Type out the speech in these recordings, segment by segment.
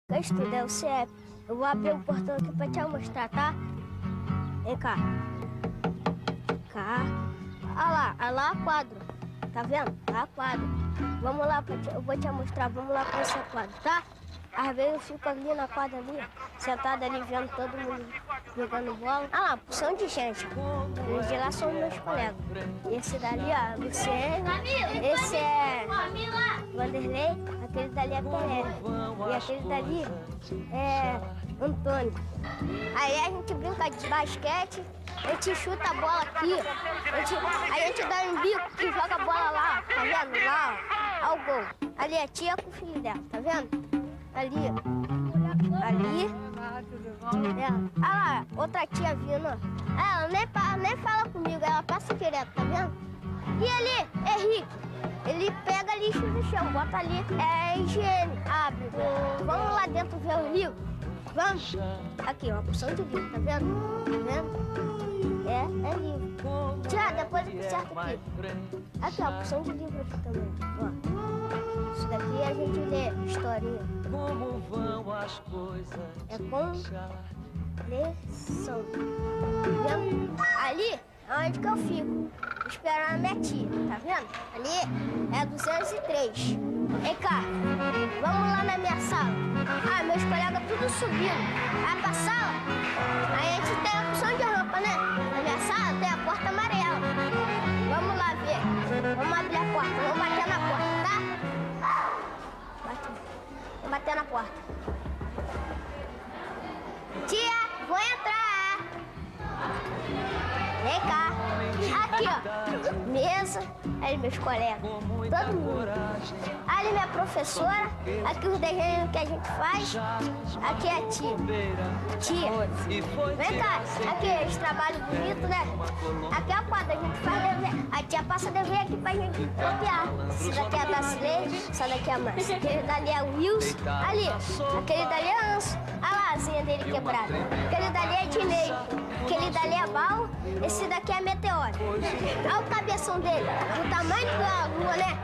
Quer estudar o CIEP? Eu vou abrir o portão aqui pra te mostrar, tá? Vem cá. Cá. Olha lá a quadra. Tá vendo? Lá a quadra. Vamos lá, eu vou te mostrar. Vamos lá pra essa quadra, tá? Às vezes eu fico ali na quadra ali, sentado ali vendo todo mundo jogando bola. Ah lá, porção de gente. Os de lá são meus colegas. Esse dali, ó, Luciene. Esse é Vanderlei. Aquele dali é Pelé. E aquele dali é Antônio. Aí a gente brinca de basquete, a gente chuta a bola aqui. Aí a gente dá um bico e joga a bola lá, tá vendo? Lá, ó, ao gol. Ali é a tia com o filho dela, tá vendo? Ali, ali, ela. Ah lá, outra tia vindo, ó. Ela nem fala comigo, ela passa direto, tá vendo? E ali, Henrique, ele pega lixo no chão, bota ali, é higiene, abre. Vamos lá dentro ver o livro? Vamos? Aqui, ó, porção de livro, tá vendo? Tá vendo? É livro. Tia, depois eu conserto aqui. Aqui, ó, porção de livro aqui também, ó. Isso daqui a gente lê historinha. Como vão as coisas? É com lição. Vendo? Ali é onde que eu fico, esperando a minha tia, tá vendo? Ali é 203. Vem cá, vamos lá na minha sala. Ah, meus colegas tudo subindo. Vai pra sala, aí a gente tem a opção de rampa, né? Na minha sala tem a porta amarela. Vamos lá ver. Vamos abrir a porta, vamos bater na porta, tá? Vou bater na porta. Tia, vou entrar. Vem cá. Aqui, ó. Mesa. Aí meus colegas. Todo mundo. Ali minha professora. Aqui os desenhos que a gente faz. Aqui é a tia. Tia. Vem cá. Aqui esse trabalho bonito, né? Aqui é a quadra. A gente faz dever. A tia passa dever aqui pra gente copiar. Esse daqui é a Dacilei. Essa daqui é a Márcia. Aquele dali é o Wilson. Ali. Aquele dali é Anso. Olha lá a asinha dele quebrada. Aquele dali é Dinei. Aquele dali é Bal. Esse daqui é Meteoro. Olha o cabeção dele. Do tamanho da lua, né?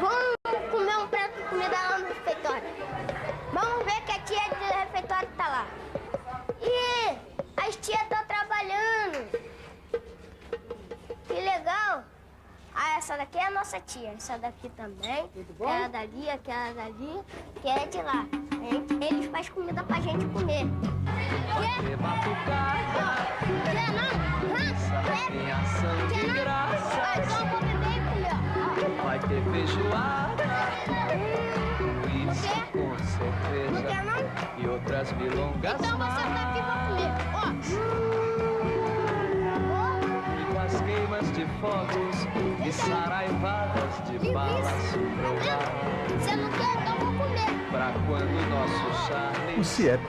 Vamos comer um prato de comida lá no refeitório. Vamos ver que a tia do refeitório tá lá. E as tias estão trabalhando. Que legal. Ah, essa daqui é a nossa tia. Essa daqui também. Aquela dali, aquela dali. Que é de lá. Eles fazem comida pra gente comer. Quer? Quer não? Tem ação de graça. Então eu vou beber e comer. Vai ter feijoada, isso com certeza. Quer não? E outras milongas. Então você tá aqui pra comer. E com as queimas de fogos e saraivadas de balas provar. Você não quer? Então eu vou comer. Pra quando o nosso charme. O CIEP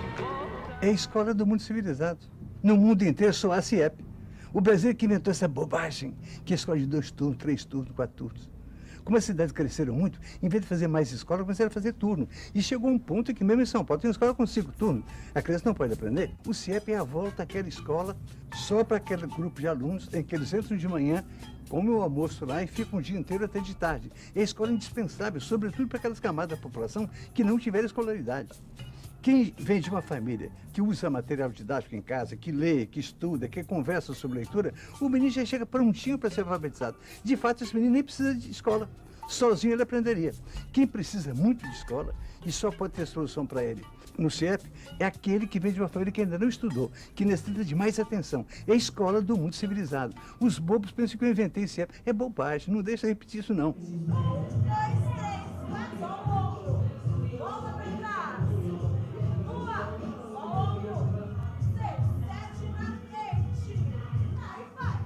é a escola do mundo civilizado. No mundo inteiro só há CIEP. O Brasil que inventou essa bobagem, que é escola de 2 turnos, 3 turnos, 4 turnos. Como as cidades cresceram muito, em vez de fazer mais escola, começaram a fazer turno. E chegou um ponto que mesmo em São Paulo tem uma escola com 5 turnos. A criança não pode aprender. O CIEP é a volta àquela escola só para aquele grupo de alunos em que eles entram de manhã, comem o almoço lá e ficam o dia inteiro até de tarde. É a escola indispensável, sobretudo para aquelas camadas da população que não tiveram escolaridade. Quem vem de uma família que usa material didático em casa, que lê, que estuda, que conversa sobre leitura, o menino já chega prontinho para ser alfabetizado. De fato, esse menino nem precisa de escola. Sozinho ele aprenderia. Quem precisa muito de escola e só pode ter solução para ele no CIEP é aquele que vem de uma família que ainda não estudou, que necessita de mais atenção. É a escola do mundo civilizado. Os bobos pensam que eu inventei CIEP. É bobagem, não deixa repetir isso não. 1, 2, 3, 4, só o ombro. Volta pra trás. 1, só o ombro. 6, 7 na frente. Aí faz.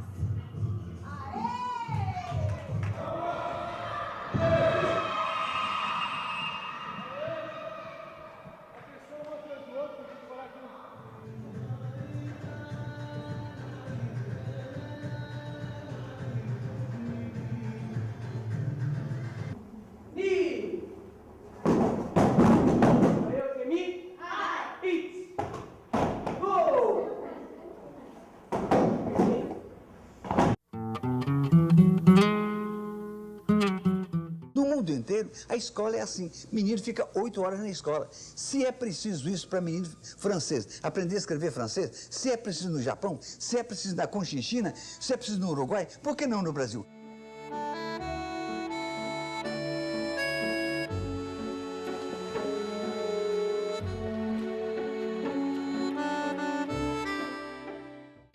mundo inteiro, a escola é assim. Menino fica 8 horas na escola. Se é preciso isso para menino francês, aprender a escrever francês, se é preciso no Japão, se é preciso na Conchinchina, se é preciso no Uruguai, por que não no Brasil?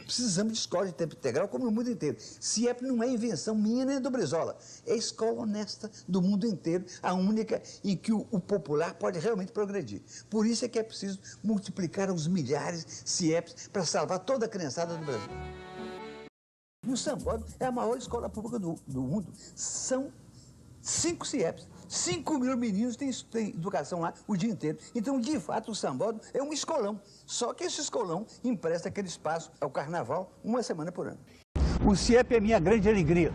Precisamos de escola de tempo integral como no mundo inteiro. CIEP não é invenção minha nem do Brizola. É a escola honesta do mundo inteiro, a única em que o popular pode realmente progredir. Por isso é que é preciso multiplicar os milhares de CIEPs para salvar toda a criançada do Brasil. O Sambódromo é a maior escola pública do mundo. São 5 CIEPs. 5 mil meninos têm educação lá o dia inteiro. Então, de fato, o Sambódromo é um escolão. Só que esse escolão empresta aquele espaço ao carnaval 1 semana por ano. O CIEP é minha grande alegria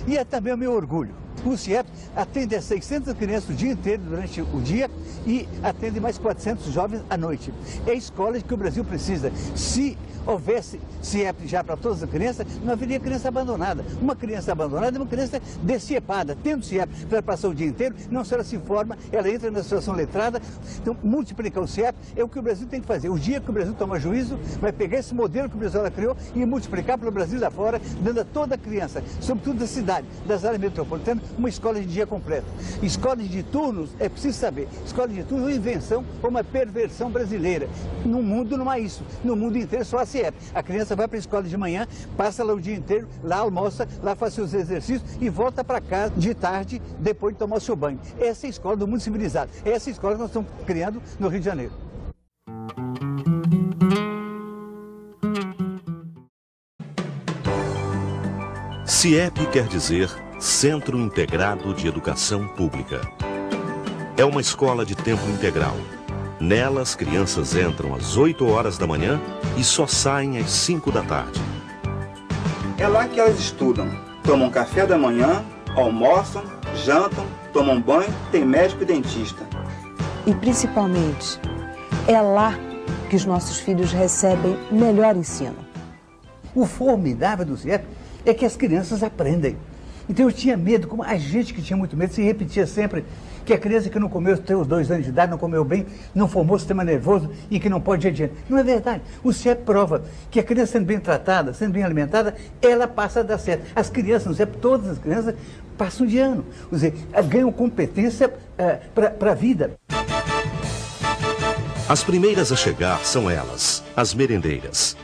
e é também o meu orgulho. O CIEP atende a 600 crianças o dia inteiro durante o dia e atende mais 400 jovens à noite. É a escola que o Brasil precisa. Se houvesse CIEP já para todas as crianças, não haveria criança abandonada. Uma criança abandonada é uma criança desciepada. Tendo CIEP para passar o dia inteiro, não só ela se informa, ela entra na situação letrada. Então, multiplicar o CIEP é o que o Brasil tem que fazer. O dia que o Brasil toma juízo, vai pegar esse modelo que o Brasil criou e multiplicar para o Brasil lá fora, dando a toda criança, sobretudo da cidade, das áreas metropolitanas, uma escola de dia completo. Escola de turnos, é preciso saber, escola de turnos é uma invenção ou uma perversão brasileira. No mundo não há isso. No mundo inteiro só há CIEP. A criança vai para a escola de manhã, passa lá o dia inteiro, lá almoça, lá faz seus exercícios e volta para casa de tarde, depois de tomar o seu banho. Essa é a escola do mundo civilizado. Essa é a escola que nós estamos criando no Rio de Janeiro. CIEP quer dizer Centro Integrado de Educação Pública. É uma escola de tempo integral. Nela, as crianças entram às 8 horas da manhã e só saem às 5 da tarde. É lá que elas estudam, tomam café da manhã, almoçam, jantam, tomam banho, tem médico e dentista. E principalmente, é lá que os nossos filhos recebem melhor ensino. O formidável do CIEP é que as crianças aprendem. Então eu tinha medo, como a gente que tinha muito medo, se repetia sempre que a criança que não comeu até os 2 anos de idade, não comeu bem, não formou sistema nervoso e que não pode ir adiante. Não é verdade. O CIEP prova que a criança sendo bem tratada, sendo bem alimentada, ela passa a dar certo. As crianças no CIEP, todas as crianças, passam de ano. Quer dizer, ganham competência para a vida. As primeiras a chegar são elas, as merendeiras.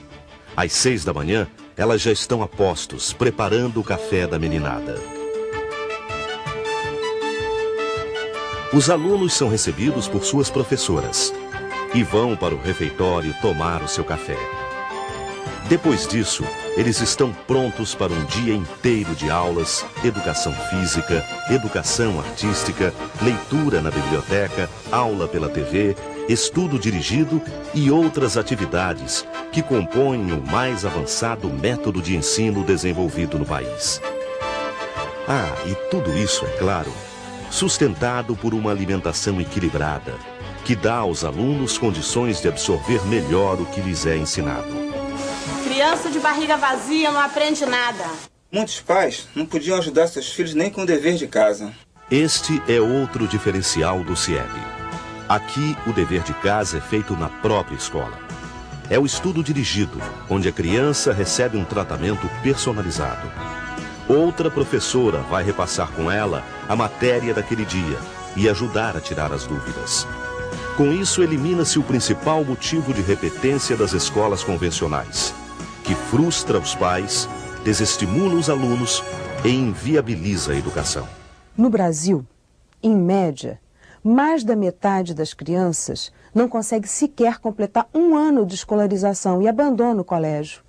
Às 6 da manhã, elas já estão a postos, preparando o café da meninada. Os alunos são recebidos por suas professoras e vão para o refeitório tomar o seu café. Depois disso, eles estão prontos para um dia inteiro de aulas, educação física, educação artística, leitura na biblioteca, aula pela TV, estudo dirigido e outras atividades que compõem o mais avançado método de ensino desenvolvido no país. Ah, e tudo isso, é claro, sustentado por uma alimentação equilibrada, que dá aos alunos condições de absorver melhor o que lhes é ensinado. Criança de barriga vazia não aprende nada. Muitos pais não podiam ajudar seus filhos nem com o dever de casa. Este é outro diferencial do CIEP. Aqui, o dever de casa é feito na própria escola. É o estudo dirigido, onde a criança recebe um tratamento personalizado. Outra professora vai repassar com ela a matéria daquele dia e ajudar a tirar as dúvidas. Com isso, elimina-se o principal motivo de repetência das escolas convencionais, que frustra os pais, desestimula os alunos e inviabiliza a educação. No Brasil, em média, mais da metade das crianças não consegue sequer completar 1 ano de escolarização e abandona o colégio.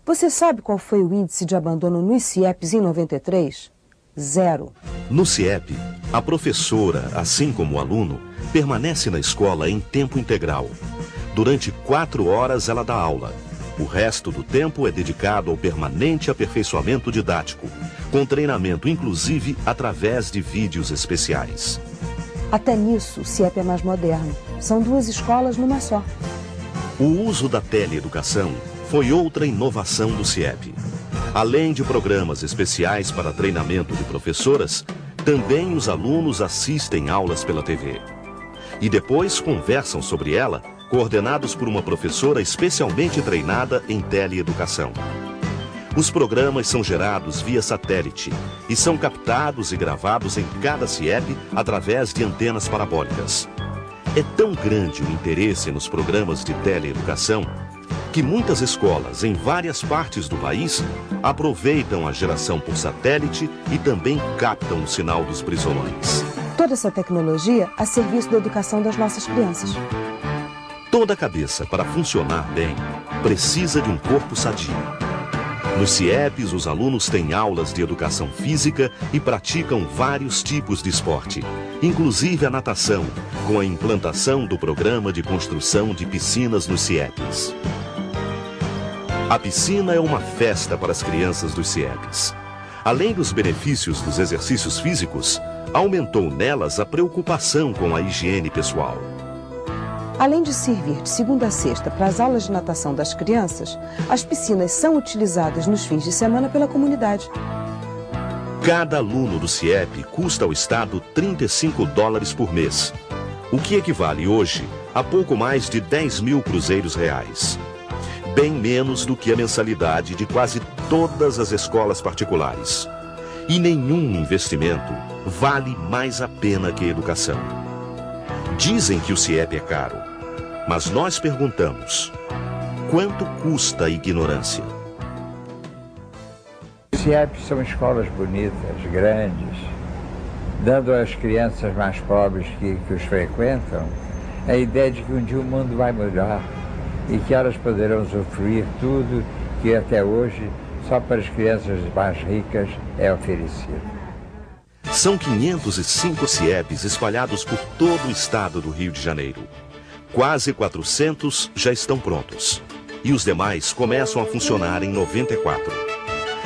Você sabe qual foi o índice de abandono nos CIEPs em 93? 0. No CIEP, a professora, assim como o aluno, permanece na escola em tempo integral. Durante 4 horas ela dá aula. O resto do tempo é dedicado ao permanente aperfeiçoamento didático, com treinamento inclusive através de vídeos especiais. Até nisso, o CIEP é mais moderno. São 2 escolas numa só. O uso da teleeducação foi outra inovação do CIEP. Além de programas especiais para treinamento de professoras, Também os alunos assistem aulas pela TV. E depois conversam sobre ela, coordenados por uma professora especialmente treinada em teleeducação. Os programas são gerados via satélite e são captados e gravados em cada CIEP através de antenas parabólicas. É tão grande o interesse nos programas de teleeducação que muitas escolas em várias partes do país aproveitam a geração por satélite e também captam o sinal dos brisolões. Toda essa tecnologia a serviço da educação das nossas crianças. Toda cabeça, para funcionar bem, precisa de um corpo sadio. Nos CIEPs, os alunos têm aulas de educação física e praticam vários tipos de esporte, inclusive a natação, com a implantação do programa de construção de piscinas nos CIEPs. A piscina é uma festa para as crianças dos CIEPs. Além dos benefícios dos exercícios físicos, aumentou nelas a preocupação com a higiene pessoal. Além de servir de segunda a sexta para as aulas de natação das crianças, as piscinas são utilizadas nos fins de semana pela comunidade. Cada aluno do CIEP custa ao Estado $35 por mês, o que equivale hoje a pouco mais de 10 mil cruzeiros reais. Bem menos do que a mensalidade de quase todas as escolas particulares. E nenhum investimento vale mais a pena que a educação. Dizem que o CIEP é caro, mas nós perguntamos: quanto custa a ignorância? Os CIEPs são escolas bonitas, grandes, dando às crianças mais pobres que os frequentam a ideia de que um dia o mundo vai mudar e que elas poderão usufruir tudo que até hoje só para as crianças mais ricas é oferecido. São 505 CIEPs espalhados por todo o estado do Rio de Janeiro. Quase 400 já estão prontos. E os demais começam a funcionar em 94.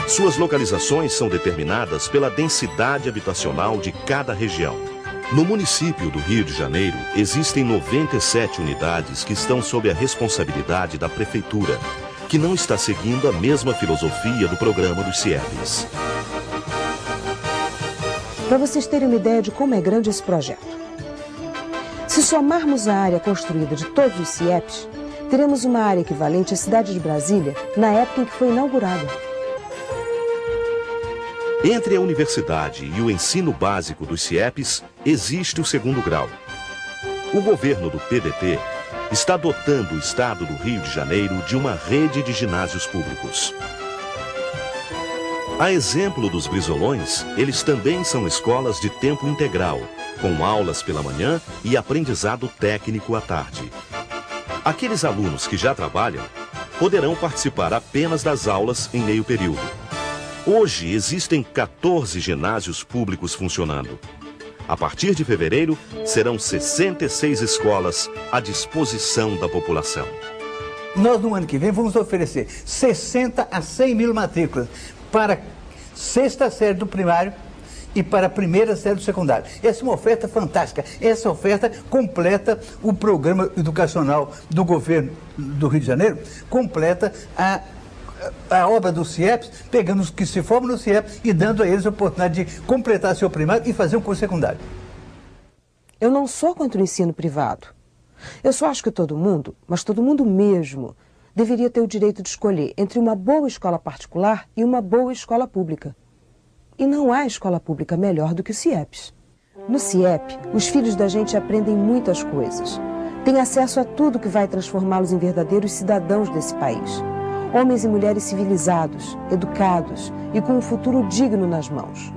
Suas localizações são determinadas pela densidade habitacional de cada região. No município do Rio de Janeiro, existem 97 unidades que estão sob a responsabilidade da Prefeitura, que não está seguindo a mesma filosofia do programa dos CIEPs. Para vocês terem uma ideia de como é grande esse projeto. Se somarmos a área construída de todos os CIEPs, teremos uma área equivalente à cidade de Brasília na época em que foi inaugurada. Entre a universidade e o ensino básico dos CIEPs, existe o segundo grau. O governo do PDT está dotando o estado do Rio de Janeiro de uma rede de ginásios públicos. A exemplo dos brisolões, eles também são escolas de tempo integral, com aulas pela manhã e aprendizado técnico à tarde. Aqueles alunos que já trabalham poderão participar apenas das aulas em meio período. Hoje existem 14 ginásios públicos funcionando. A partir de fevereiro, serão 66 escolas à disposição da população. Nós, no ano que vem, vamos oferecer 60 a 100 mil matrículas para sexta série do primário e para a primeira série do secundário. Essa é uma oferta fantástica. Essa oferta completa o programa educacional do governo do Rio de Janeiro, completa a obra dos CIEPs, pegando os que se formam no CIEP e dando a eles a oportunidade de completar seu primário e fazer um curso secundário. Eu não sou contra o ensino privado. Eu só acho que todo mundo, mas todo mundo mesmo, deveria ter o direito de escolher entre uma boa escola particular e uma boa escola pública. E não há escola pública melhor do que o CIEPs. No CIEP, os filhos da gente aprendem muitas coisas. Têm acesso a tudo que vai transformá-los em verdadeiros cidadãos desse país. Homens e mulheres civilizados, educados e com um futuro digno nas mãos.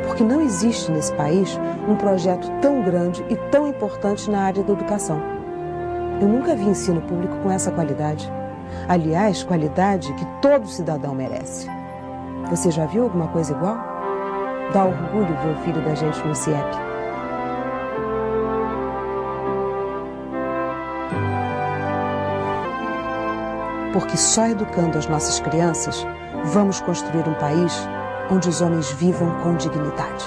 Porque não existe nesse país um projeto tão grande e tão importante na área da educação. Eu nunca vi ensino público com essa qualidade. Aliás, qualidade que todo cidadão merece. Você já viu alguma coisa igual? Dá orgulho ver o filho da gente no CIEP. Porque só educando as nossas crianças, vamos construir um país onde os homens vivam com dignidade.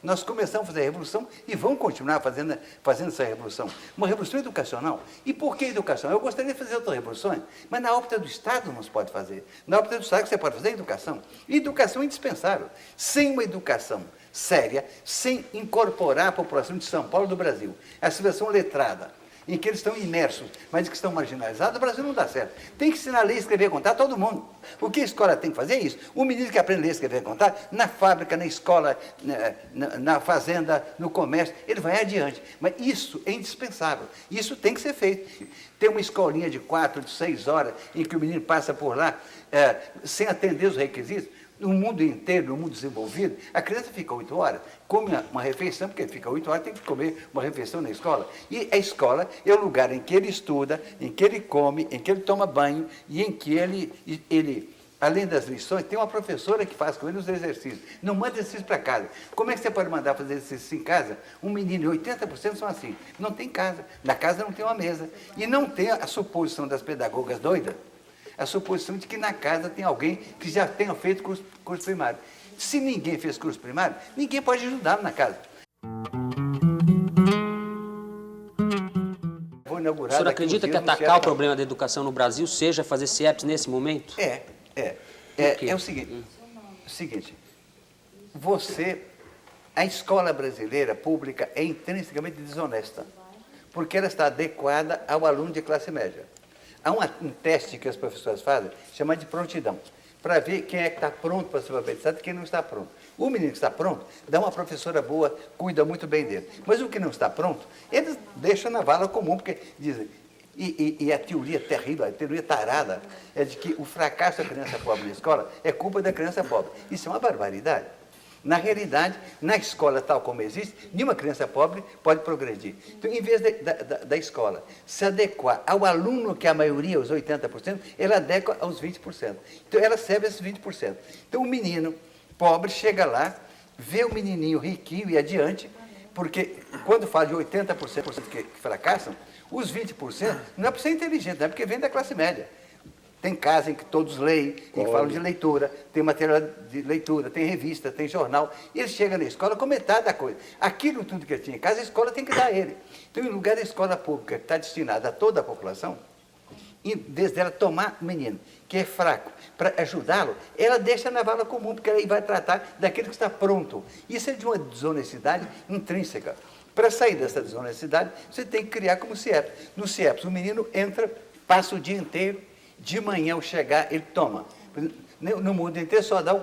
Nós Nós começamos a fazer a revolução e vamos continuar fazendo essa revolução. Uma revolução educacional. E por que educação? Eu gostaria de fazer outras revoluções, mas na órbita do Estado não se pode fazer. Na órbita do Estado que você pode fazer é educação. E educação é indispensável. Sem uma educação séria, sem incorporar a população de São Paulo e do Brasil, a situação letrada, em que eles estão imersos, mas que estão marginalizados, o Brasil não dá certo. Tem que ensinar a ler, escrever e contar todo mundo. O que a escola tem que fazer é isso. O menino que aprende a ler, escrever e contar, na fábrica, na escola, na fazenda, no comércio, ele vai adiante. Mas isso é indispensável. Isso tem que ser feito. Tem uma escolinha de 4, de 6 horas, em que o menino passa por lá, sem atender os requisitos. No mundo inteiro, no mundo desenvolvido, a criança fica 8 horas, come uma refeição, porque ele fica 8 horas, tem que comer uma refeição na escola. E a escola é o lugar em que ele estuda, em que ele come, em que ele toma banho e em que ele além das lições, tem uma professora que faz com ele os exercícios. Não manda exercício para casa. Como é que você pode mandar fazer exercício em casa? Um menino, 80% são assim. Não tem casa. Na casa não tem uma mesa. E não tem a suposição das pedagogas doidas, a suposição de que na casa tem alguém que já tenha feito curso primário. Se ninguém fez curso primário, ninguém pode ajudá-lo na casa. Vou inaugurar. O senhor acredita que atacar o problema da educação no Brasil seja fazer CIEPs nesse momento? É o seguinte, a escola brasileira pública é intrinsecamente desonesta, porque ela está adequada ao aluno de classe média. Há um teste que as professoras fazem, chamado de prontidão, para ver quem é que está pronto para ser alfabetizado e quem não está pronto. O menino que está pronto, dá uma professora boa, cuida muito bem dele. Mas o que não está pronto, eles deixam na vala comum, porque dizem... E a teoria terrível, a teoria tarada, é de que o fracasso da criança pobre na escola é culpa da criança pobre. Isso é uma barbaridade. Na realidade, na escola tal como existe, nenhuma criança pobre pode progredir. Então, em vez da escola se adequar ao aluno, que é a maioria, os 80%, ela adequa aos 20%. Então, ela serve esses 20%. Então, o menino pobre chega lá, vê o menininho riquinho e adiante, porque quando fala de 80% que fracassam, os 20% não é por ser inteligente, não é porque vem da classe média. Tem casa em que todos leem, em que falam de leitura, tem material de leitura, tem revista, tem jornal. E ele chega na escola com metade da coisa. Aquilo tudo que ele tinha em casa, a escola tem que dar a ele. Então, em lugar da escola pública, que está destinada a toda a população, em vez dela tomar o menino, que é fraco, para ajudá-lo, ela deixa na vala comum, porque aí vai tratar daquele que está pronto. Isso é de uma desonestidade intrínseca. Para sair dessa desonestidade, você tem que criar como CIEP. No CIEP, o menino entra, passa o dia inteiro, de manhã, ao chegar, ele toma. No mundo inteiro só dá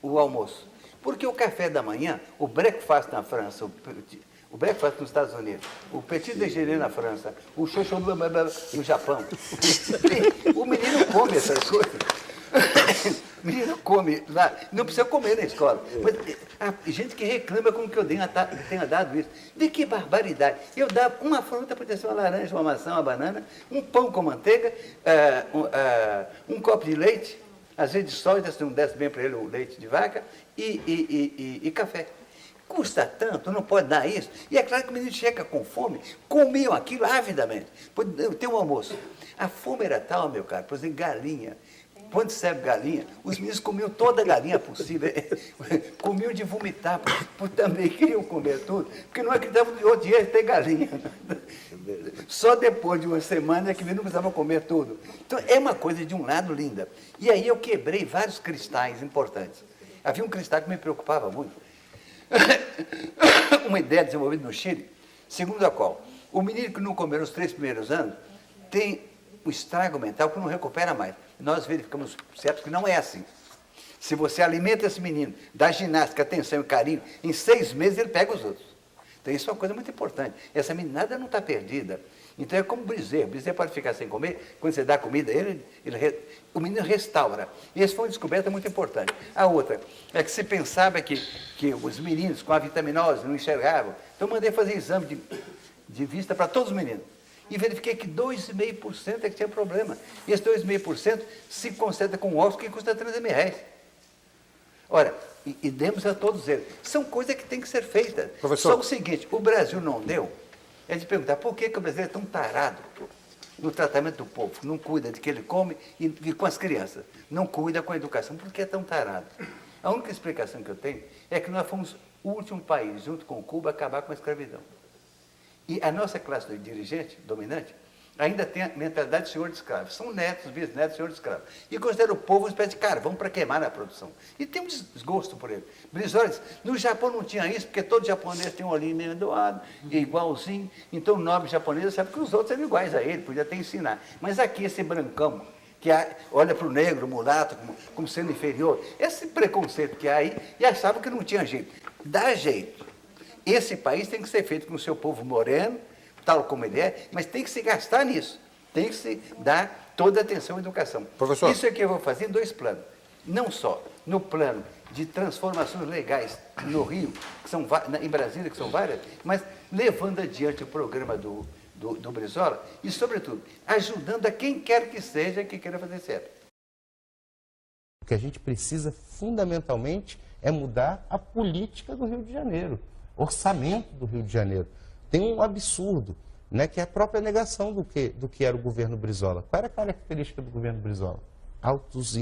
o almoço. Porque o café da manhã, o breakfast na França, o breakfast nos Estados Unidos, o petit déjeuner na França, o xoxô no Japão, o menino come essas coisas. O menino come lá, não precisa comer na escola. Mas há gente que reclama como que eu tenha dado isso. De que barbaridade. Eu dava uma fruta, podia ser uma laranja, uma maçã, uma banana, um pão com manteiga, um copo de leite, às vezes de soja, se não desse bem para ele o leite de vaca, e café. Custa tanto, não pode dar isso. E é claro que o menino chega com fome, comiam aquilo avidamente. Tem um almoço. A fome era tal, meu caro, por exemplo, galinha. Quando serve galinha, os meninos comiam toda a galinha possível, comiam de vomitar, porque também queriam comer tudo, porque não acreditavam que outro dia ia ter galinha. Só depois de uma semana é que não precisava comer tudo. Então, é uma coisa de um lado linda. E aí eu quebrei vários cristais importantes. Havia um cristal que me preocupava muito. Uma ideia desenvolvida no Chile, segundo a qual o menino que não comer nos 3 primeiros anos tem um estrago mental que não recupera mais. Nós verificamos certos que não é assim. Se você alimenta esse menino, dá ginástica, atenção e carinho, em 6 meses ele pega os outros. Então isso é uma coisa muito importante. Essa meninada não está perdida. Então é como o bezerro. O bezerro pode ficar sem comer, quando você dá comida a ele, o menino restaura. E essa foi uma descoberta muito importante. A outra é que se pensava que os meninos com a vitaminose não enxergavam. Então eu mandei fazer exame de vista para todos os meninos. E verifiquei que 2,5% é que tinha problema. E esse 2,5% se concentra com óculos que custa R$13.000. Ora, e demos a todos eles. São coisas que têm que ser feitas. Professor. Só o seguinte, o Brasil não deu, é de perguntar por que o brasileiro é tão tarado no tratamento do povo, não cuida de que ele come e com as crianças, não cuida com a educação, por que é tão tarado? A única explicação que eu tenho é que nós fomos o último país, junto com Cuba, a acabar com a escravidão. E a nossa classe dirigente, dominante, ainda tem a mentalidade de senhor de escravos. São netos, bisnetos de senhor de escravos. E considera o povo uma espécie de carvão para queimar na produção. E tem um desgosto por ele. Brizola diz, no Japão não tinha isso, porque todo japonês tem um olhinho meio doado, igualzinho. Então o nobre japonês sabe que os outros eram iguais a ele, podia até ensinar. Mas aqui esse brancão, que olha para o negro, o mulato, como sendo inferior, esse preconceito que há aí, e achava que não tinha jeito. Dá jeito. Esse país tem que ser feito com o seu povo moreno, tal como ele é, mas tem que se gastar nisso. Tem que se dar toda a atenção à educação. Professor. Isso é que eu vou fazer em 2 planos. Não só no plano de transformações legais no Rio, que são, em Brasília, que são várias, mas levando adiante o programa do Brizola e, sobretudo, ajudando a quem quer que seja que queira fazer certo. O que a gente precisa, fundamentalmente, é mudar a política do Rio de Janeiro, orçamento do Rio de Janeiro. Tem um absurdo, né, que é a própria negação do que era o governo Brizola. Qual era a característica do governo Brizola? Altos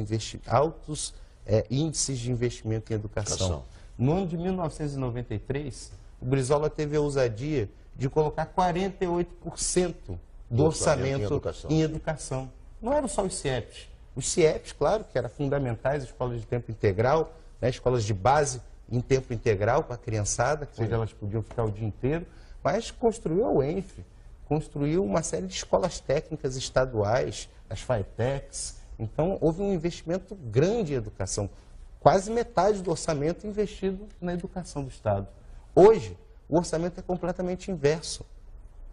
índices de investimento em educação. No ano de 1993, o Brizola teve a ousadia de colocar 48% do orçamento em educação. Não eram só os CIEPs. Os CIEPs, claro, que eram fundamentais, escolas de tempo integral, né, escolas de base em tempo integral para a criançada, que seja, elas podiam ficar o dia inteiro, mas construiu a UENF, construiu uma série de escolas técnicas estaduais, as FATECs. Então, houve um investimento grande em educação, quase metade do orçamento investido na educação do Estado. Hoje, o orçamento é completamente inverso.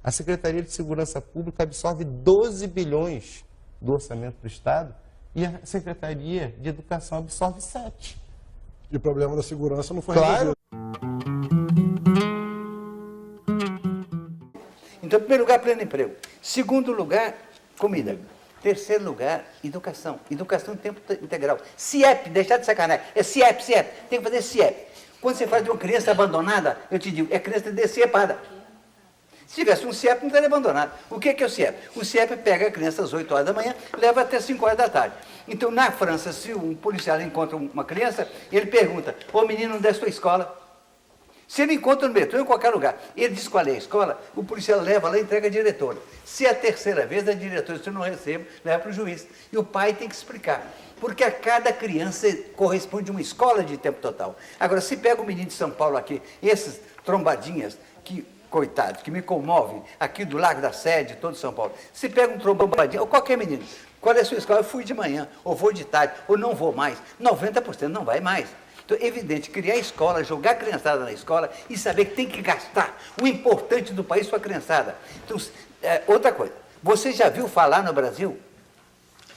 A Secretaria de Segurança Pública absorve 12 bilhões do orçamento do Estado e a Secretaria de Educação absorve 7. E o problema da segurança não foi resolvido. Então, em primeiro lugar, pleno emprego. Segundo lugar, comida. Terceiro lugar, educação. Educação em tempo integral. CIEP, deixar de sacanagem. É CIEP. Tem que fazer CIEP. Quando você fala de uma criança abandonada, eu te digo, é criança decepada. Se tivesse um CIEP, não estaria abandonado. O que é o CIEP? O CIEP pega a criança às 8 horas da manhã, leva até 5 horas da tarde. Então, na França, se um policial encontra uma criança, ele pergunta, ô menino, onde é a sua escola? Se ele encontra no metrô, em qualquer lugar, ele diz qual é a escola, o policial leva lá e entrega a diretora. Se é a terceira vez, a diretora, se eu não recebo, leva para o juiz. E o pai tem que explicar. Porque a cada criança corresponde uma escola de tempo total. Agora, se pega o menino de São Paulo aqui, esses trombadinhas, que, coitados, que me comovem, aqui do Lago da Sede, todo São Paulo, se pega um trombadinho, ou qualquer menino, qual é a sua escola? Eu fui de manhã, ou vou de tarde, ou não vou mais. 90% não vai mais. Então, é evidente, criar escola, jogar a criançada na escola e saber que tem que gastar o importante do país para a criançada. Então, outra coisa, você já viu falar no Brasil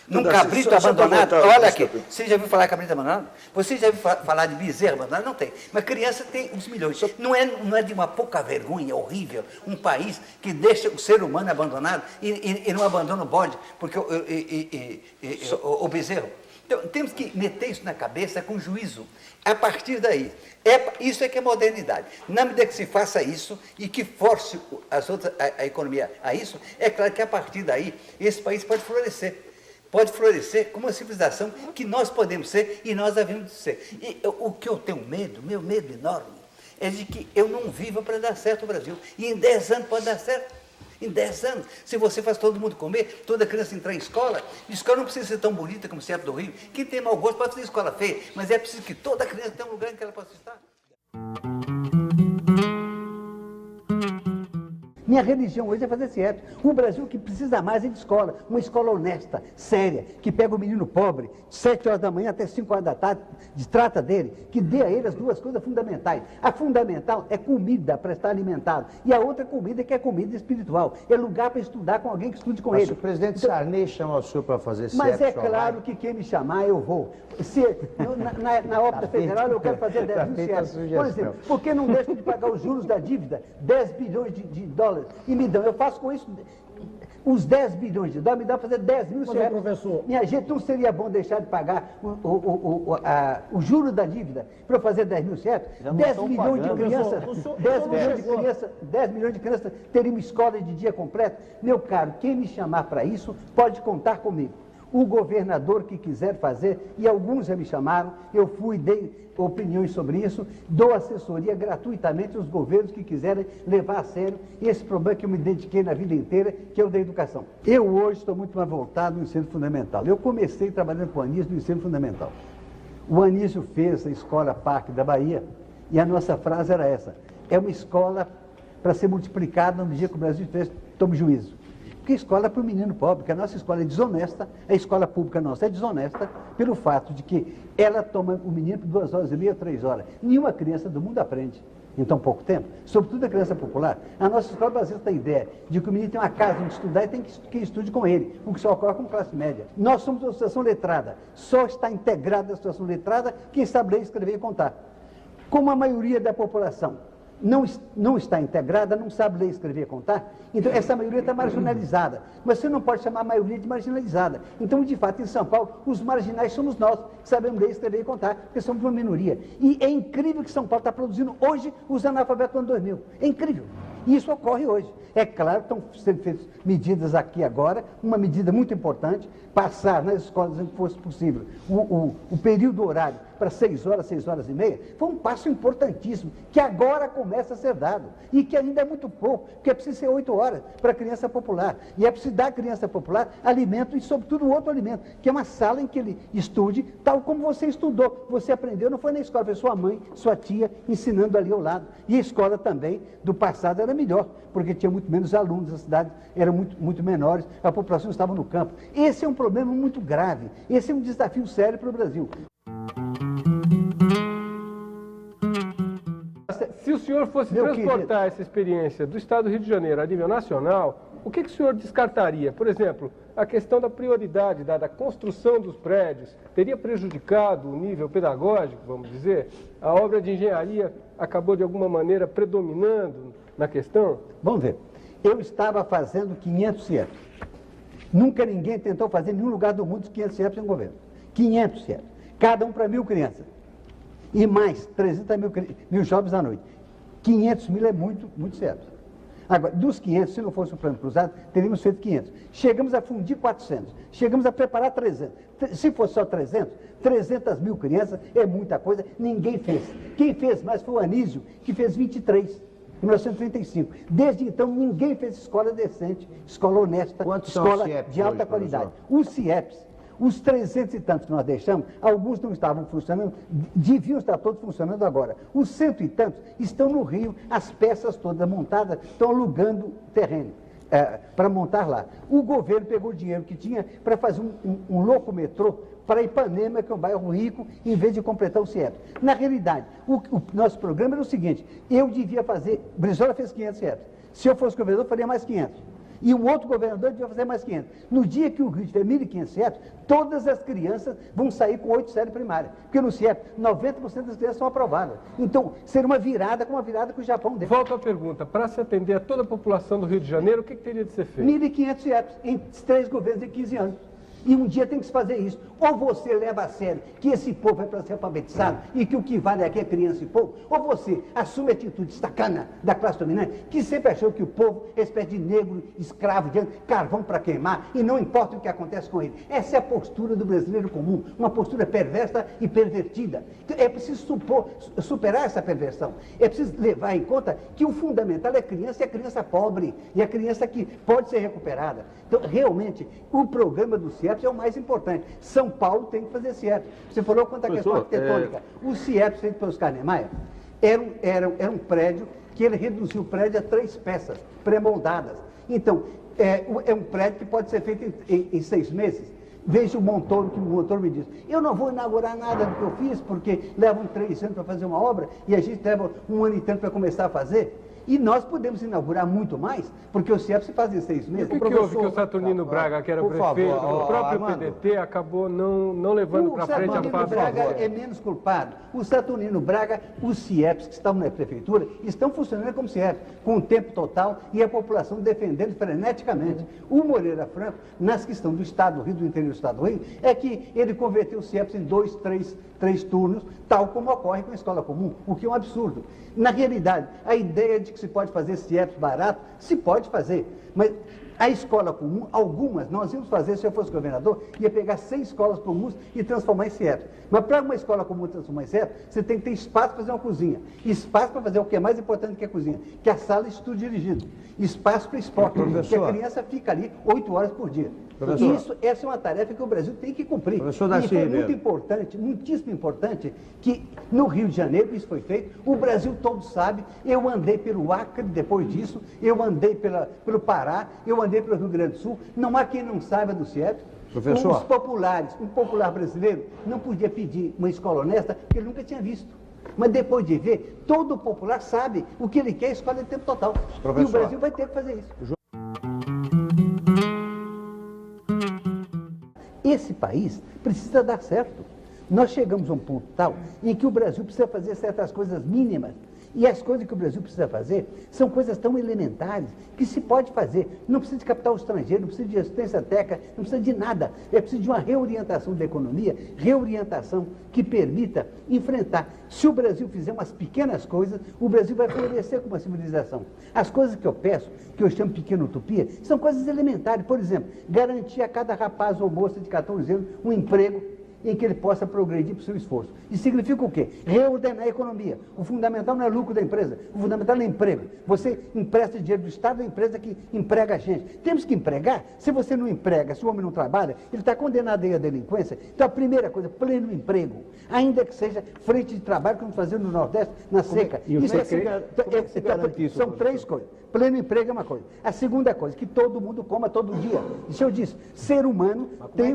num cabrito abandonado? Olha aqui, você já viu falar de cabrito abandonado? Você já viu falar de bezerro abandonado? Não tem. Mas criança tem uns milhões. Não é de uma pouca vergonha horrível um país que deixa o ser humano abandonado e não abandona o bode porque o bezerro? Então, temos que meter isso na cabeça com juízo. A partir daí, isso é que é modernidade. Na medida que se faça isso e que force a economia a isso, é claro que a partir daí, esse país pode florescer. Pode florescer como uma civilização que nós podemos ser e nós havíamos de ser. E o que eu tenho medo, meu medo enorme, é de que eu não viva para dar certo o Brasil. E em 10 anos pode dar certo. Em 10 anos, se você faz todo mundo comer, toda criança entrar em escola, a escola não precisa ser tão bonita como o CIEP do Rio. Quem tem mau gosto pode fazer escola feia, mas é preciso que toda criança tenha um lugar em que ela possa estar. Minha religião hoje é fazer CIEP. O Brasil que precisa mais é de escola. Uma escola honesta, séria, que pega o menino pobre, 7 horas da manhã até 5 horas da tarde, trata dele, que dê a ele as duas coisas fundamentais. A fundamental é comida para estar alimentado. E a outra comida que é comida espiritual. É lugar para estudar com alguém que estude com ele. Se o presidente Sarney chama o senhor para fazer CIEP... Mas é claro que quem me chamar, eu vou. Na órbita federal eu quero fazer 10 mil CIEPs. Por exemplo, por que não deixam de pagar os juros da dívida? 10 bilhões de dólares. E me dão, eu faço com isso os 10 bilhões de dólares, me dá para fazer 10 mil CIEPs. Professor, minha gente, não seria bom deixar de pagar o juro da dívida para eu fazer 10 mil CIEPs? 10 milhões de crianças, 10 milhões de crianças teriam uma escola de dia completo? Meu caro, quem me chamar para isso pode contar comigo. O governador que quiser fazer, e alguns já me chamaram, eu fui, dei opiniões sobre isso, dou assessoria gratuitamente aos governos que quiserem levar a sério esse problema que eu me dediquei na vida inteira, que é o da educação. Eu hoje estou muito mais voltado no ensino fundamental. Eu comecei trabalhando com o Anísio no ensino fundamental. O Anísio fez a Escola Parque da Bahia, e a nossa frase era essa: é uma escola para ser multiplicada no dia que o Brasil tome juízo. Porque escola é para o menino pobre, porque a nossa escola é desonesta, a escola pública nossa é desonesta pelo fato de que ela toma o menino por 2 horas e meia, 3 horas. Nenhuma criança do mundo aprende em tão pouco tempo, sobretudo a criança popular. A nossa escola brasileira tem a ideia de que o menino tem uma casa onde estudar e tem que estude com ele, o que só ocorre com classe média. Nós somos uma situação letrada, só está integrada a situação letrada quem sabe ler, escrever e contar. Como a maioria da população não está integrada, não sabe ler, escrever e contar, então essa maioria está marginalizada. Mas você não pode chamar a maioria de marginalizada. Então, de fato, em São Paulo, os marginais somos nós, que sabemos ler, escrever e contar, porque somos uma minoria. E é incrível que São Paulo está produzindo hoje os analfabetos do ano 2000. É incrível. E isso ocorre hoje. É claro que estão sendo feitas medidas aqui agora, uma medida muito importante, passar nas escolas onde fosse possível o período horário para 6 horas, 6 horas e meia, foi um passo importantíssimo, que agora começa a ser dado, e que ainda é muito pouco, porque é preciso ser 8 horas para a criança popular, e é preciso dar à criança popular alimento e, sobretudo, outro alimento, que é uma sala em que ele estude, tal como você estudou, você aprendeu, não foi na escola, foi sua mãe, sua tia, ensinando ali ao lado. E a escola também, do passado, era melhor, porque tinha muito menos alunos, as cidades eram muito menores, a população estava no campo. Esse é um problema muito grave, esse é um desafio sério para o Brasil. Se o senhor fosse transportar essa experiência do Estado do Rio de Janeiro a nível nacional, o que o senhor descartaria? Por exemplo, a questão da prioridade da construção dos prédios teria prejudicado o nível pedagógico, vamos dizer? A obra de engenharia acabou, de alguma maneira, predominando na questão? Vamos ver. Eu estava fazendo 500 CIEPs. Nunca ninguém tentou fazer em nenhum lugar do mundo os 500 CIEPs em governo. 500 CIEPs. Cada um para 1.000 crianças. E mais 300 mil jovens à noite. 500 mil é muito CIEPs. Agora, dos 500, se não fosse o plano cruzado, teríamos feito 500. Chegamos a fundir 400. Chegamos a preparar 300. Se fosse só 300 mil crianças é muita coisa, ninguém fez. Quem fez mais foi o Anísio, que fez 23, em 1935. Desde então, ninguém fez escola decente, escola honesta, escola de alta qualidade. Os CIEPs, os 300 e tantos que nós deixamos, alguns não estavam funcionando, deviam estar todos funcionando agora. Os 100 e tantos estão no Rio, as peças todas montadas, estão alugando terreno para montar lá. O governo pegou o dinheiro que tinha para fazer um locometrô para Ipanema, que é um bairro rico, em vez de completar o CIEP. Na realidade, o nosso programa era o seguinte: eu devia fazer, Brizola fez 500 CIEPs, se eu fosse governador, eu faria mais 500. E um outro governador devia fazer mais 500. No dia que o Rio tiver 1.500 CIEPs, todas as crianças vão sair com 8 séries primárias. Porque no CIEP, 90% das crianças são aprovadas. Então, seria uma virada como a virada que o Japão deu. Volto à pergunta. Para se atender a toda a população do Rio de Janeiro, o que teria de ser feito? 1.500 CIEPs em 3 governos em 15 anos. E um dia tem que se fazer isso. Ou você leva a sério que esse povo é para ser alfabetizado e que o que vale aqui é criança e povo, ou você assume a atitude sacana da classe dominante, que sempre achou que o povo é espécie de negro, escravo, de carvão para queimar, e não importa o que acontece com ele. Essa é a postura do brasileiro comum, uma postura perversa e pervertida. É preciso superar essa perversão. É preciso levar em conta que o fundamental é a criança, e a criança pobre, e a criança que pode ser recuperada. Então, realmente, o programa do CIEPs é o mais importante. São Paulo tem que fazer CIEPs. Você falou quanto à questão arquitetônica. O CIEPs feito pelo Oscar Niemeyer era um prédio que ele reduziu o prédio a 3 peças pré-moldadas. Então, é um prédio que pode ser feito em 6 meses. Veja o Montoro, que o Montoro me disse: eu não vou inaugurar nada do que eu fiz, porque levam 3 anos para fazer uma obra e a gente leva 1 ano e tanto para começar a fazer. E nós podemos inaugurar muito mais, porque o CIEP se faz em 6 meses. O que houve que o Saturnino Braga, que era prefeito do próprio PDT, acabou não levando para frente a fase? O Saturnino Braga é menos culpado. O Saturnino Braga, os CIEPs que estão na prefeitura, estão funcionando como CIEP, com o tempo total e a população defendendo freneticamente. O Moreira Franco, nas questões do Estado do Rio, do interior do Estado do Rio, é que ele converteu os CIEPs em 2, 3 turnos, tal como ocorre com a escola comum, o que é um absurdo. Na realidade, a ideia de que se pode fazer CIEPs barato, se pode fazer, mas A escola comum, algumas, nós íamos fazer, se eu fosse governador, ia pegar 100 escolas comuns e transformar em CIEP. Mas para uma escola comum transformar em CIEP, você tem que ter espaço para fazer uma cozinha. Espaço para fazer o que é mais importante que a cozinha, que é a sala de estudo dirigido. Espaço para esporte, que a criança fica ali 8 horas por dia. Essa é uma tarefa que o Brasil tem que cumprir. E foi muito importante, muitíssimo importante, que no Rio de Janeiro isso foi feito. O Brasil todo sabe. Eu andei pelo Acre depois disso, eu andei pelo Pará, eu andei pelo Rio Grande do Sul. Não há quem não saiba do CIEP. Os populares, um popular brasileiro não podia pedir uma escola honesta, porque ele nunca tinha visto. Mas depois de ver, todo popular sabe o que ele quer, escola de tempo total. E o Brasil vai ter que fazer isso. Esse país precisa dar certo. Nós chegamos a um ponto tal em que o Brasil precisa fazer certas coisas mínimas. E as coisas que o Brasil precisa fazer são coisas tão elementares que se pode fazer. Não precisa de capital estrangeiro, não precisa de assistência técnica, não precisa de nada. É preciso de uma reorientação da economia, reorientação que permita enfrentar. Se o Brasil fizer umas pequenas coisas, o Brasil vai florescer como uma civilização. As coisas que eu peço, que eu chamo pequena utopia, são coisas elementares. Por exemplo, garantir a cada rapaz ou moça de 14 anos um emprego em que ele possa progredir para o seu esforço. Isso significa o quê? Reordenar a economia. O fundamental não é lucro da empresa, o fundamental é emprego. Você empresta dinheiro do Estado à empresa que emprega a gente. Temos que empregar. Se você não emprega, se o homem não trabalha, ele está condenado aí à delinquência. Então a primeira coisa, pleno emprego. Ainda que seja frente de trabalho, como fazendo no Nordeste, na seca. São três coisas. Pleno emprego é uma coisa. A segunda coisa, que todo mundo coma todo dia. Isso eu disse, ser humano tem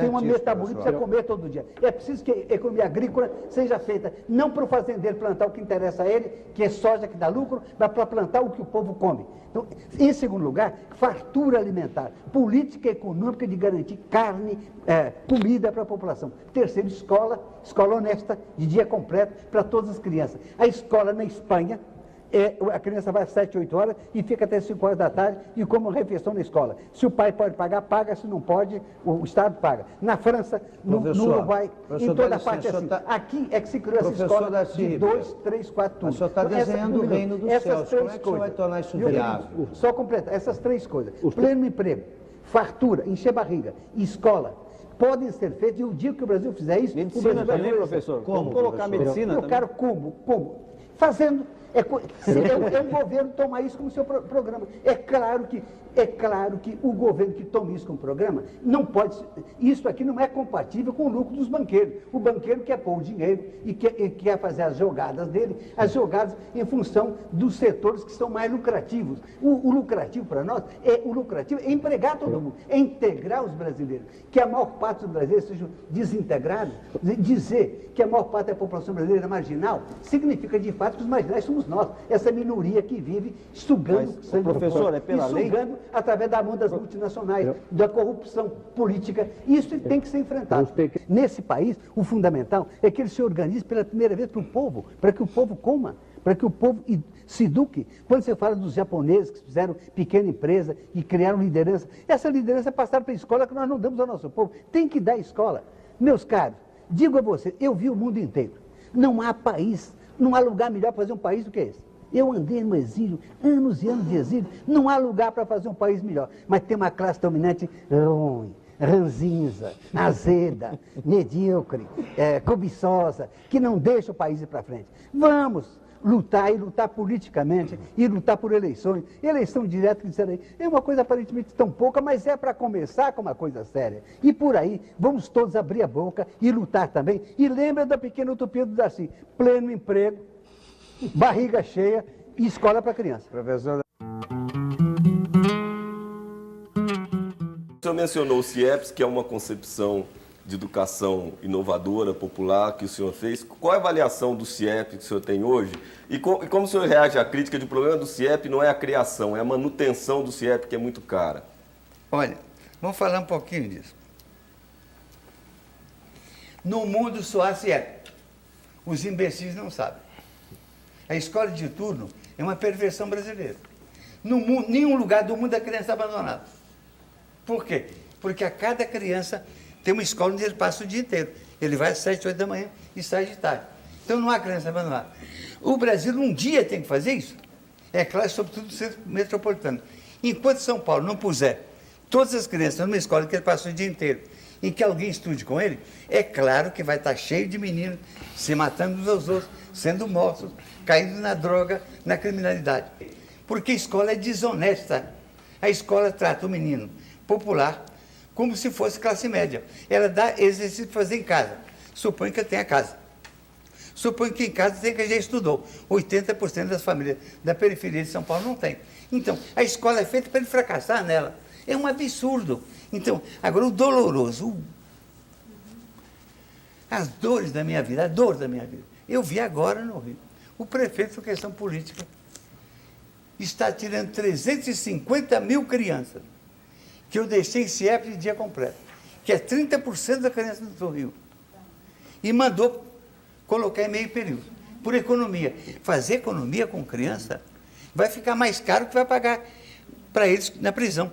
uma metabolismo, precisa comer todo dia. É preciso que a economia agrícola seja feita não para o fazendeiro plantar o que interessa a ele, que é soja que dá lucro, mas para plantar o que o povo come. Então, em segundo lugar, fartura alimentar, política econômica de garantir carne, comida para a população. Terceiro, escola honesta, de dia completo, para todas as crianças. A escola na Espanha, a criança vai às 7, 8 horas e fica até 5 horas da tarde e come uma refeição na escola. Se o pai pode pagar, paga. Se não pode, o Estado paga. Na França, no Uruguai, em toda a parte assim. Aqui é que se criou essa escola de 2, 3, 4 turnos. O senhor está desenhando o reino dos céus. Como é que o senhor vai tornar isso viável? Só completar, essas três coisas. Pleno emprego, fartura, encher barriga, escola. Podem ser feitos, e o dia que o Brasil fizer isso... Medicina também, professor? Como colocar medicina também? Eu quero como? Fazendo. É um governo tomar isso como seu programa. É claro que o governo que toma isso como programa não pode. Isso aqui não é compatível com o lucro dos banqueiros. O banqueiro quer pôr o dinheiro e quer fazer as jogadas dele, as jogadas em função dos setores que são mais lucrativos. O lucrativo para nós é empregar todo mundo, é integrar os brasileiros. Que a maior parte dos brasileiros sejam desintegrados, dizer que a maior parte da população brasileira é marginal, significa de fato que os marginais somos nós, essa minoria que vive sugando sangue do povo, sugando através da mão das multinacionais, da corrupção política. Isso tem que ser enfrentado. Nesse país, o fundamental é que ele se organize pela primeira vez para o povo, para que o povo coma, para que o povo se eduque. Quando você fala dos japoneses que fizeram pequena empresa e criaram liderança, essa liderança é passada para a escola que nós não damos ao nosso povo. Tem que dar escola. Meus caros, digo a vocês, eu vi o mundo inteiro. Não há país, não há lugar melhor para fazer um país do que esse. Eu andei no exílio, anos e anos de exílio, não há lugar para fazer um país melhor. Mas tem uma classe dominante ruim, ranzinza, azeda, medíocre, cobiçosa, que não deixa o país ir para frente. Vamos lutar, e lutar politicamente, e lutar por eleições. Eleição direta, que disseram aí, é uma coisa aparentemente tão pouca, mas é para começar com uma coisa séria. E por aí, vamos todos abrir a boca e lutar também. E lembra da pequena utopia do Darcy, pleno emprego, barriga cheia e escola para criança. Professor... O senhor mencionou o CIEPS, que é uma concepção de educação inovadora, popular, que o senhor fez. Qual é a avaliação do CIEP que o senhor tem hoje? E como o senhor reage à crítica de que o problema do CIEP não é a criação, é a manutenção do CIEP, que é muito cara? Olha, vamos falar um pouquinho disso. No mundo só há CIEP. Os imbecis não sabem. A escola de turno é uma perversão brasileira. Nenhum lugar do mundo a criança é abandonada. Por quê? Porque a cada criança tem uma escola onde ele passa o dia inteiro. Ele vai às 7, 8 da manhã e sai de tarde. Então não há criança abandonada. O Brasil um dia tem que fazer isso. É claro, sobretudo no centro metropolitano. Enquanto São Paulo não puser todas as crianças numa escola que ele passou o dia inteiro, em que alguém estude com ele, é claro que vai estar cheio de meninos se matando uns aos outros, sendo mortos, caindo na droga, na criminalidade. Porque a escola é desonesta. A escola trata o menino popular como se fosse classe média. Ela dá exercício para fazer em casa. Suponho que ele tenha casa. Suponho que em casa tem quem já estudou. 80% das famílias da periferia de São Paulo não tem. Então, a escola é feita para ele fracassar nela. É um absurdo. Então, agora o doloroso, as dores da minha vida, a dor da minha vida. Eu vi agora no Rio. O prefeito, por questão política, está tirando 350 mil crianças que eu deixei em CIEP de dia completo, que é 30% da criança do Rio. E mandou colocar em meio período, por economia. Fazer economia com criança vai ficar mais caro que vai pagar para eles na prisão,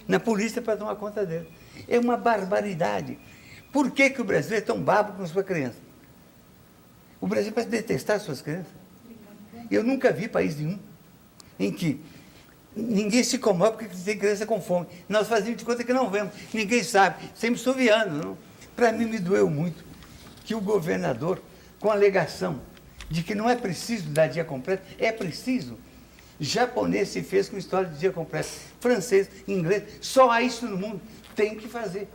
na polícia para tomar conta dele. É uma barbaridade. Por que o Brasil é tão babo com sua criança? O Brasil parece detestar suas crianças. Eu nunca vi país nenhum em que ninguém se comove porque tem criança com fome. Nós fazíamos de conta que não vemos, ninguém sabe, sempre suviando. Para mim me doeu muito que o governador, com a alegação de que não é preciso dar dia completo, é preciso. Japonês se fez com história de dia completo, francês, inglês, só há isso no mundo, tem que fazer.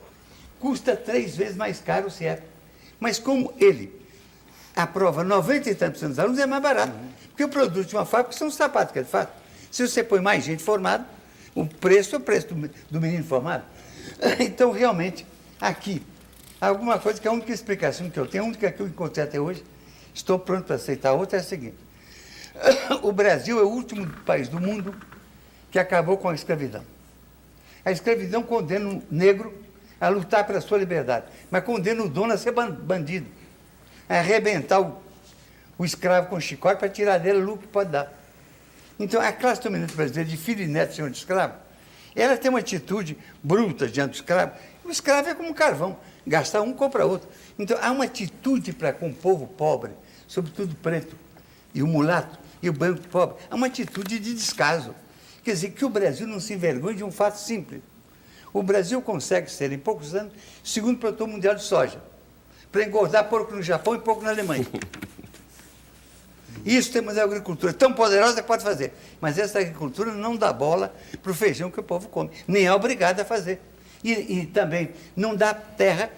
Custa 3 vezes mais caro o CIEP. Mas como ele aprova 90 e tantos dos alunos, é mais barato. Porque o produto de uma fábrica são os sapatos que ele faz. Se você põe mais gente formada, o preço é o preço do menino formado. Então, realmente, aqui, alguma coisa que a única explicação que eu tenho, a única que eu encontrei até hoje, estou pronto para aceitar outra, é a seguinte. O Brasil é o último país do mundo que acabou com a escravidão. A escravidão condena o negro a lutar pela sua liberdade, mas condena o dono a ser bandido, a arrebentar o escravo com chicote para tirar dele o lucro que pode dar. Então, a classe dominante brasileira, de filho e neto de senhor de escravo, ela tem uma atitude bruta diante do escravo. O escravo é como um carvão, gasta um, compra outro. Então, há uma atitude para com o povo pobre, sobretudo preto, e o mulato, e o branco pobre, há uma atitude de descaso. Quer dizer, que o Brasil não se envergonhe de um fato simples. O Brasil consegue ser, em poucos anos, segundo produtor mundial de soja, para engordar porco no Japão e porco na Alemanha. Isso temos a agricultura tão poderosa que pode fazer. Mas essa agricultura não dá bola para o feijão que o povo come, nem é obrigada a fazer. E também não dá terra,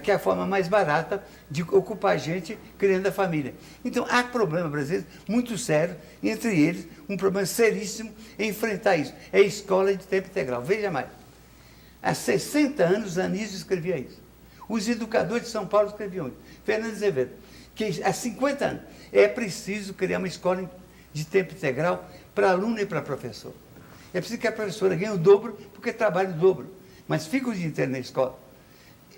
que é a forma mais barata de ocupar a gente criando a família. Então, há problema brasileiro muito sério, entre eles, um problema seríssimo em enfrentar isso. É a escola de tempo integral. Veja mais. Há 60 anos, Anísio escrevia isso. Os educadores de São Paulo escreviam isso. Fernando Azevedo, que há 50 anos é preciso criar uma escola de tempo integral para aluno e para professor. É preciso que a professora ganhe o dobro, porque trabalha o dobro, mas fica o dia inteiro na escola.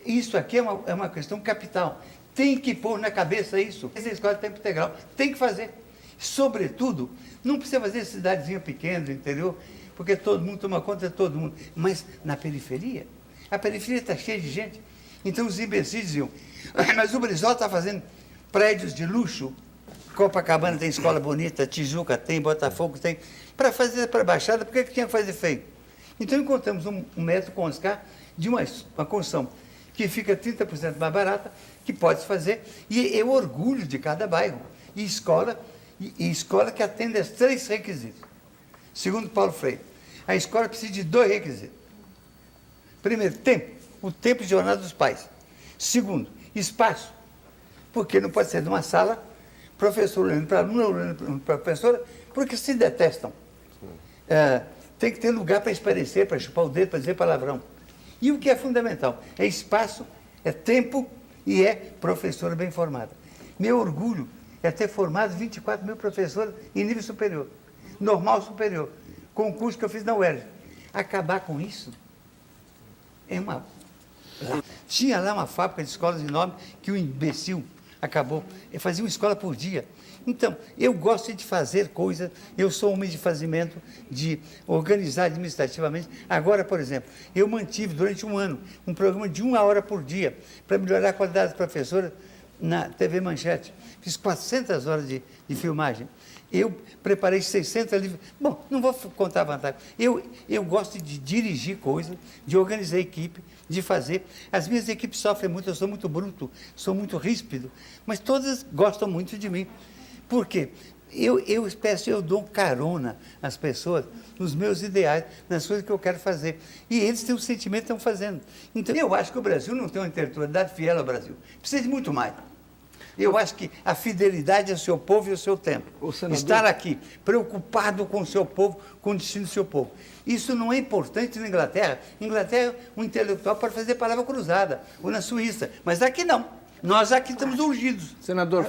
Isso aqui é uma questão capital. Tem que pôr na cabeça isso. Essa escola de tempo integral tem que fazer. Sobretudo, não precisa fazer cidadezinha pequena do interior, porque todo mundo toma conta de todo mundo. Mas na periferia, a periferia está cheia de gente. Então os imbecis diziam, mas o Brizola está fazendo prédios de luxo. Copacabana tem escola bonita, Tijuca tem, Botafogo tem. Para fazer para a Baixada, por que tinha que fazer feio? Então encontramos um método com Oscar de uma construção que fica 30% mais barata, que pode se fazer, e é o orgulho de cada bairro. E escola que atende a 3 requisitos. Segundo Paulo Freire, a escola precisa de 2 requisitos. Primeiro, tempo, o tempo de jornada dos pais. Segundo, espaço, porque não pode ser numa sala, professor olhando para aluno, olhando para professora, porque se detestam. Tem que ter lugar para esparecer, para chupar o dedo, para dizer palavrão. E o que é fundamental? É espaço, é tempo e é professora bem formada. Meu orgulho é ter formado 24 mil professoras em nível superior, normal superior, com o curso que eu fiz na UERJ. Acabar com isso é uma... Tinha lá uma fábrica de escolas enorme que o imbecil acabou, fazia uma escola por dia. Então, eu gosto de fazer coisas, eu sou homem de fazimento, de organizar administrativamente. Agora, por exemplo, eu mantive durante um ano um programa de 1 hora por dia para melhorar a qualidade das professoras na TV Manchete. Fiz 400 horas de filmagem. Eu preparei 600 livros. Bom, não vou contar a vantagem. Eu gosto de dirigir coisas, de organizar equipe, de fazer. As minhas equipes sofrem muito, eu sou muito bruto, sou muito ríspido, mas todas gostam muito de mim. Por quê? Eu dou carona às pessoas nos meus ideais, nas coisas que eu quero fazer. E eles têm um sentimento que estão fazendo. Então, eu acho que o Brasil não tem uma intelectualidade fiel ao Brasil. Precisa de muito mais. Eu acho que a fidelidade ao seu povo e ao seu tempo. Estar aqui, preocupado com o seu povo, com o destino do seu povo. Isso não é importante na Inglaterra. Na Inglaterra, um intelectual pode fazer palavra cruzada, ou na Suíça. Mas aqui não. Nós aqui estamos urgidos. Senador.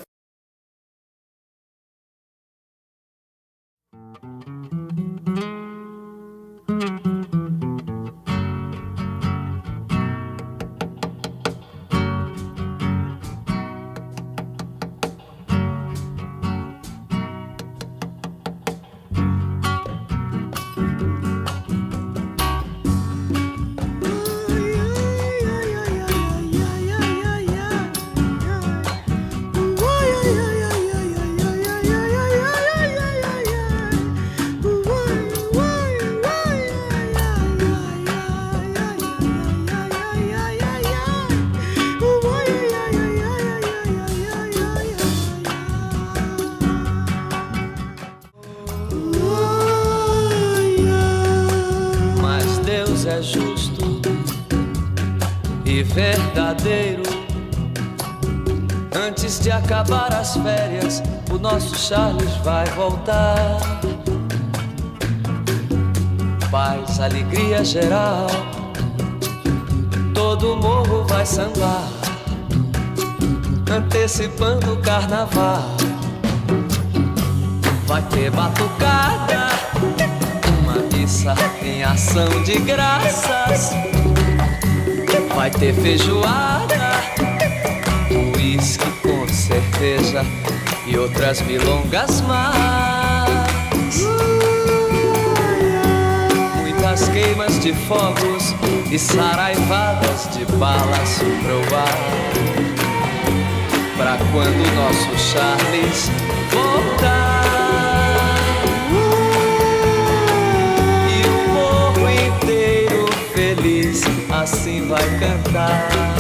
É justo e verdadeiro. Antes de acabar as férias, o nosso Charles vai voltar. Paz, alegria geral, todo morro vai sambar, antecipando o carnaval. Vai ter batucada, em ação de graças, vai ter feijoada, uísque com cerveja e outras milongas mais. Muitas queimas de fogos e saraivadas de balas pro ar, pra quando nosso Charles voltar. Assim vai cantar.